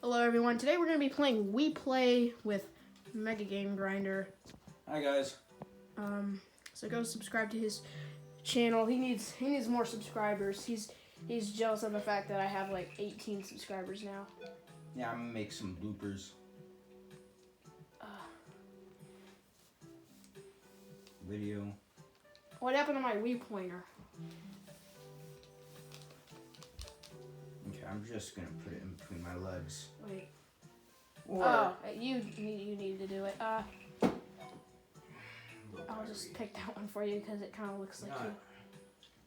Hello everyone, today we're going to be playing We Play with Mega Game Grinder. Hi guys. So go subscribe to his channel. He needs more subscribers. He's jealous of the fact that I have like 18 subscribers now. Yeah, I'm gonna make some bloopers. Video. What happened to my Wii pointer? Okay, I'm just gonna put it in between my legs. Wait. Or You need to do it. I'll just pick that one for you because it kind of looks like you.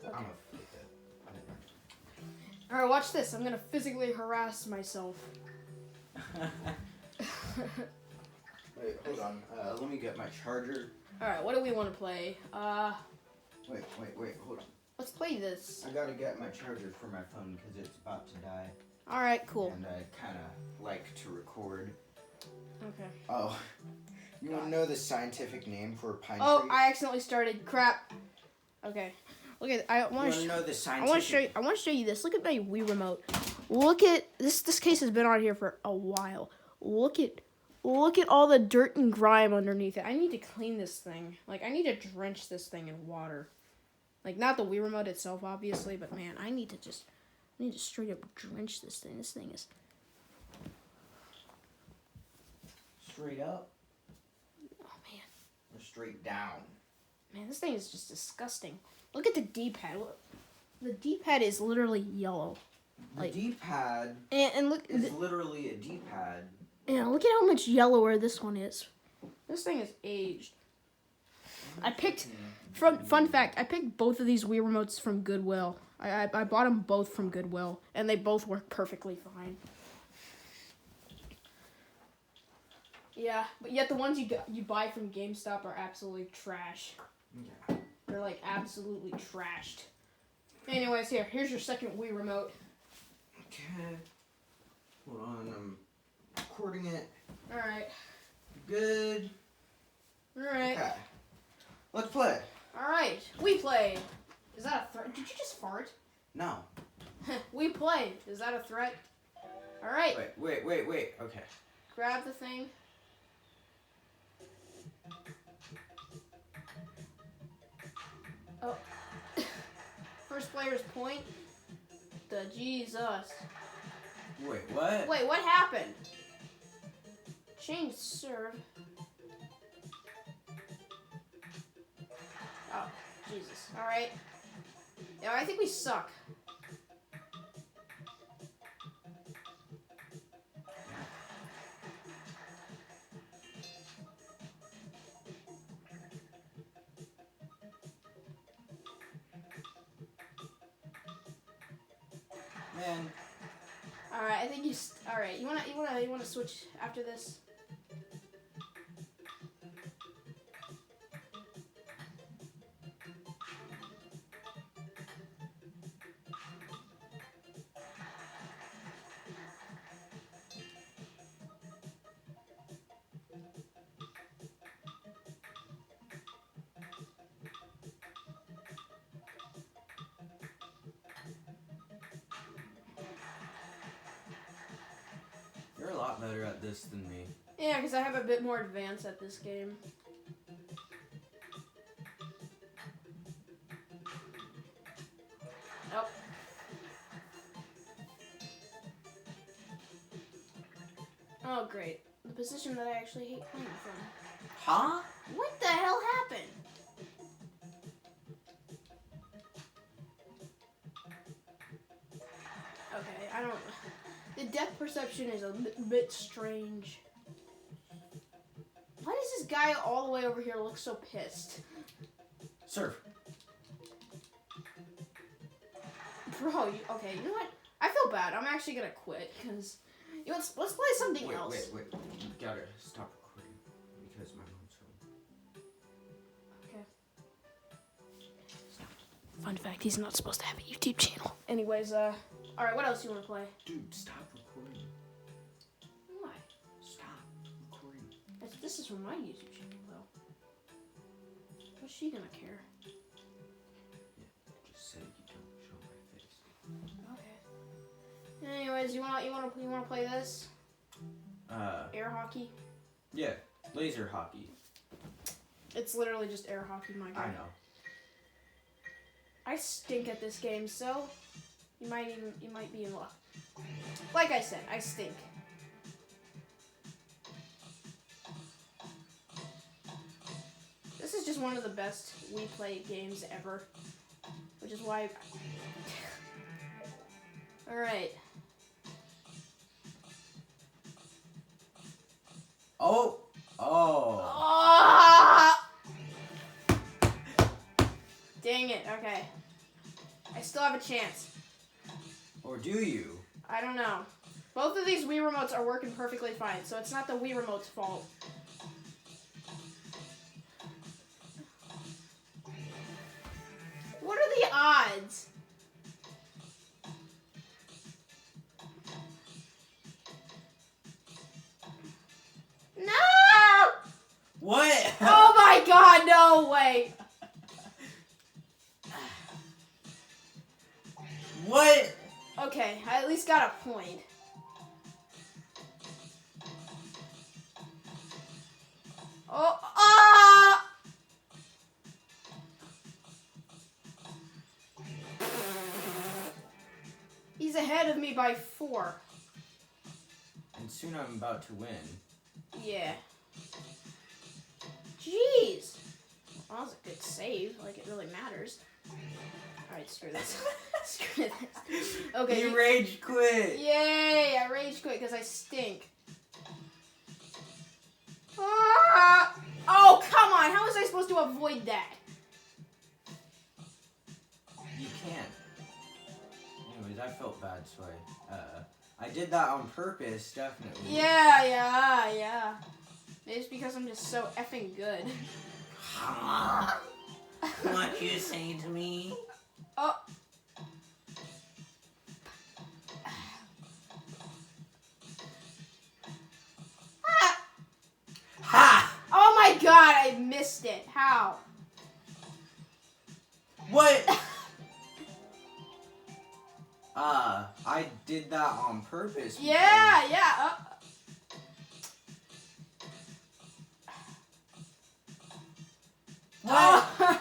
Okay. I'm gonna flip it. All right, watch this. I'm gonna physically harass myself. Wait, hold on. Let me get my charger. All right, what do we want to play? Wait, hold on. Let's play this. I gotta get my charger for my phone because it's about to die. All right, cool. And I kind of like to record. Okay. Oh, you want to know the scientific name for a pine Oh, tree? I accidentally started. Crap. Okay. Look at. I want to know the I scientific. want to show you. I want to show you this. Look at my Wii remote. Look at this. This case has been on here for a while. Look at all the dirt and grime underneath it. I need to clean this thing. Like I need to drench this thing in water. Like not the Wii remote itself, obviously, but man, I need to straight up drench this thing. This thing is Straight up oh man. or straight down? Man, this thing is just disgusting. Look at the D-pad. Look. The D-pad is literally yellow. The D-pad And look is literally a D-pad. Yeah, look at how much yellower this one is. This thing is aged. I picked, fun fact, I picked both of these Wii remotes from Goodwill. I bought them both from Goodwill, and they both work perfectly fine. Yeah, but yet the ones you buy from GameStop are absolutely trash. Yeah. They're like absolutely trashed. Anyways, here's your second Wii remote. Okay. Hold on, I'm recording it. Alright. Good. Alright. Okay. Let's play. Alright. We play. Is that a threat? Did you just fart? No. We play. Is that a threat? Alright. Wait. Okay. Grab the thing. Oh. First player's point. The Jesus. Wait, what? Wait, what happened? Change serve. Oh, Jesus. Alright. Yeah, I think we suck. Man. Alright, I think alright, you wanna switch after this? You're a lot better at this than me. Yeah, because I have a bit more advance at this game. Nope. Oh, great. The position that I actually hate playing from. Huh? What the hell happened? Okay, I don't... The depth perception is a bit strange. Why does this guy all the way over here look so pissed? Serve. Bro, okay, you know what? I feel bad. I'm actually gonna quit, because... You know, let's play something else. Wait. You gotta stop recording, because my mom's home. Okay. Fun fact, he's not supposed to have a YouTube channel. Anyways, alright, what else do you want to play? Dude, stop recording. Why? Stop recording. This is from my YouTube channel, though. What's she gonna care? Yeah, just say you don't show my face. Okay. Anyways, you wanna play this? Air hockey. Yeah, laser hockey. It's literally just air hockey, my guy. I know. I stink at this game, so you might be in luck. Like I said, I stink. This is just one of the best We Play games ever, which is why. All right. Oh. Ah! Dang it. Okay. I still have a chance. Or do you? I don't know. Both of these Wii remotes are working perfectly fine, so it's not the Wii remote's fault. What are the odds? No! What? Oh my god, no way! What? Okay, I at least got a point. Oh, ah! He's ahead of me by 4. And soon I'm about to win. Yeah. Jeez. Well, that was a good save. Like, it really matters. Alright, screw this. Screw this. Okay. You rage quit. Yay! I rage quit because I stink. Ah! Oh, come on! How was I supposed to avoid that? You can't. Anyways, I felt bad, so I did that on purpose, definitely. Yeah. Maybe it's because I'm just so effing good. What you saying to me? Oh. Ah! Ha! Oh my god, I missed it. How? What? I did that on purpose. because- Yeah. What? Oh.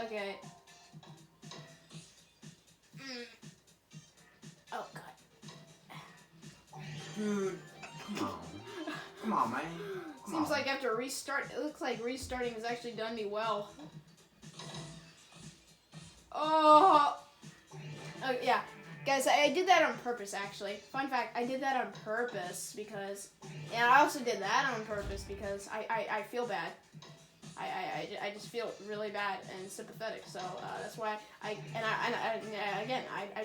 Okay. Oh god. Dude, come on, man. Come Seems on. like after restart, it looks like restarting has actually done me well. Oh yeah. Guys, I did that on purpose, actually. Fun fact, I did that on purpose because... And I also did that on purpose because I feel bad. I just feel really bad and sympathetic, so that's why I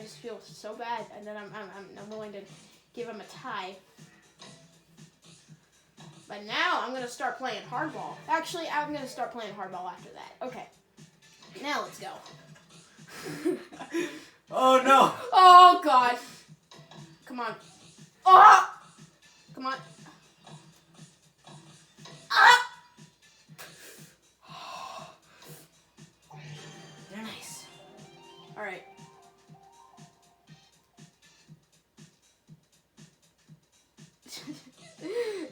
just feel so bad, and then I'm willing to give him a tie. But now I'm gonna start playing hardball. Actually, I'm gonna start playing hardball after that. Okay. Now let's go. Oh no! Oh god! Come on! Oh! Come on! Ah! Nice. All right.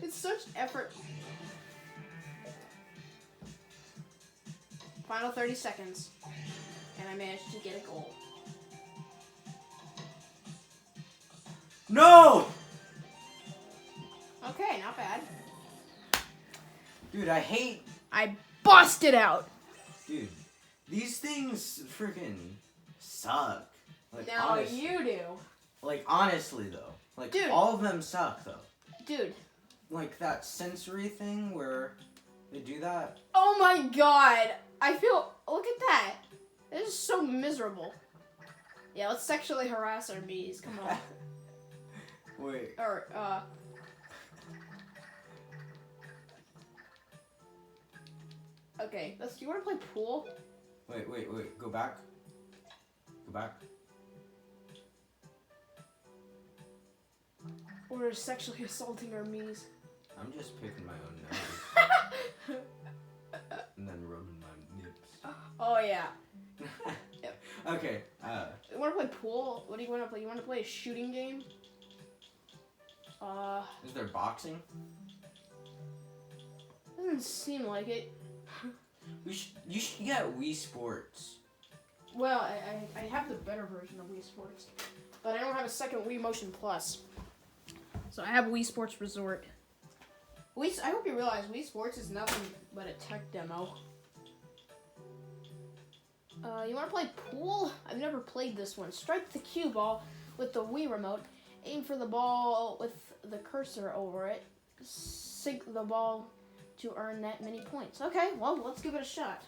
It's such effort. Final 30 seconds. And I managed to get a goal. No! Okay, not bad. Dude, I hate... I busted out! Dude, these things freaking suck. Like, No, honestly. you do. Like, honestly, though. Like, Dude. all of them suck, though. Dude. Like, that sensory thing where they do that. Oh my god! I feel... Look at that. This is so miserable. Yeah, let's sexually harass our bees. Come on. Wait. Or, Okay, do you want to play pool? Wait. Go back. Go back. Or sexually assaulting our me's? I'm just picking my own nose. And then rubbing my nips. Oh, yeah. Yep. Okay, You want to play pool? What do you want to play? You want to play a shooting game? Is there boxing? Doesn't seem like it. You should get Wii Sports. Well, I have the better version of Wii Sports, but I don't have a second Wii Motion Plus. So I have Wii Sports Resort. I hope you realize Wii Sports is nothing but a tech demo. You want to play pool? I've never played this one. Strike the cue ball with the Wii remote. Aim for the ball with the cursor over it. Sink the ball to earn that many points. Okay, well, let's give it a shot.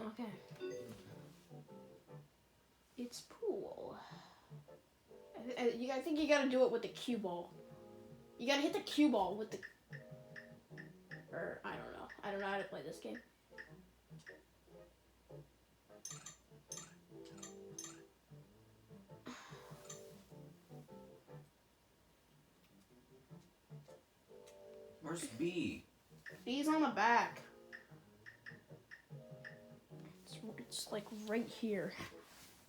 Okay. It's pool. I think you gotta do it with the cue ball. You gotta hit the cue ball with the... Or, I don't know. I don't know how to play this game. Where's B? B's on the back. It's like right here.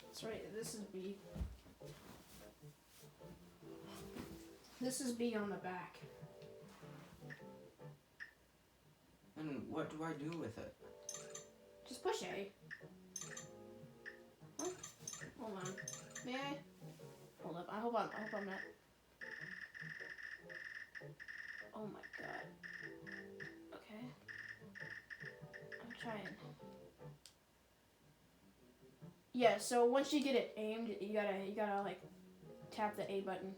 That's right. This is B. This is B on the back. And what do I do with it? Just push A. Huh? Hold on. May I? Hold up. I hope I'm not. Oh my god. Okay. I'm trying. Yeah, so once you get it aimed, you gotta like tap the A button.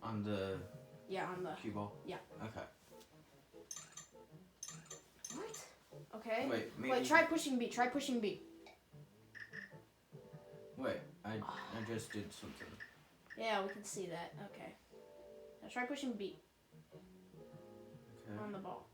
On the... Yeah, on the... cue ball? Yeah. Okay. What? Okay. Wait, maybe... Wait, try pushing B. Try pushing B. Wait, I just did something. Yeah, we can see that. Okay. Now try pushing B. Okay. On the ball.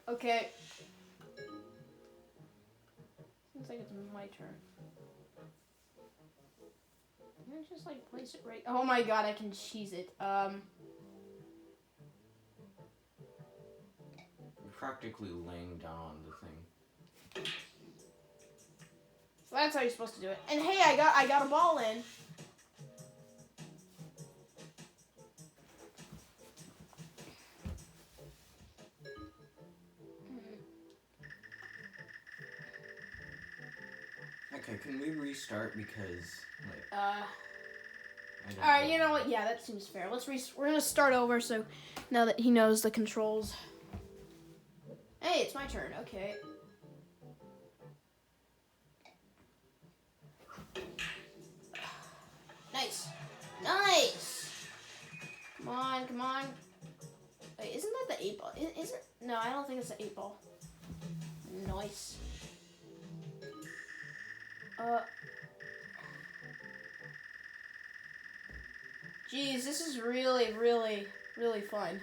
Okay. Seems like it's my turn. Can I just like place it right? Oh my god, I can cheese it. You're practically laying down on the thing. So that's how you're supposed to do it. And hey, I got a ball in. Okay, can we restart because like All right, you know what? Yeah, that seems fair. We're gonna start over. So now that he knows the controls. Hey, it's my turn. Okay. Nice. Nice. Come on, come on. Wait, isn't that the 8-ball? Is it? No, I don't think it's the 8-ball. Nice. Geez, this is really, really, really fun.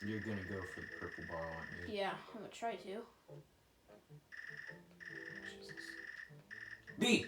You're gonna go for the purple ball, aren't you? Yeah, I'm gonna try to. Jesus. B!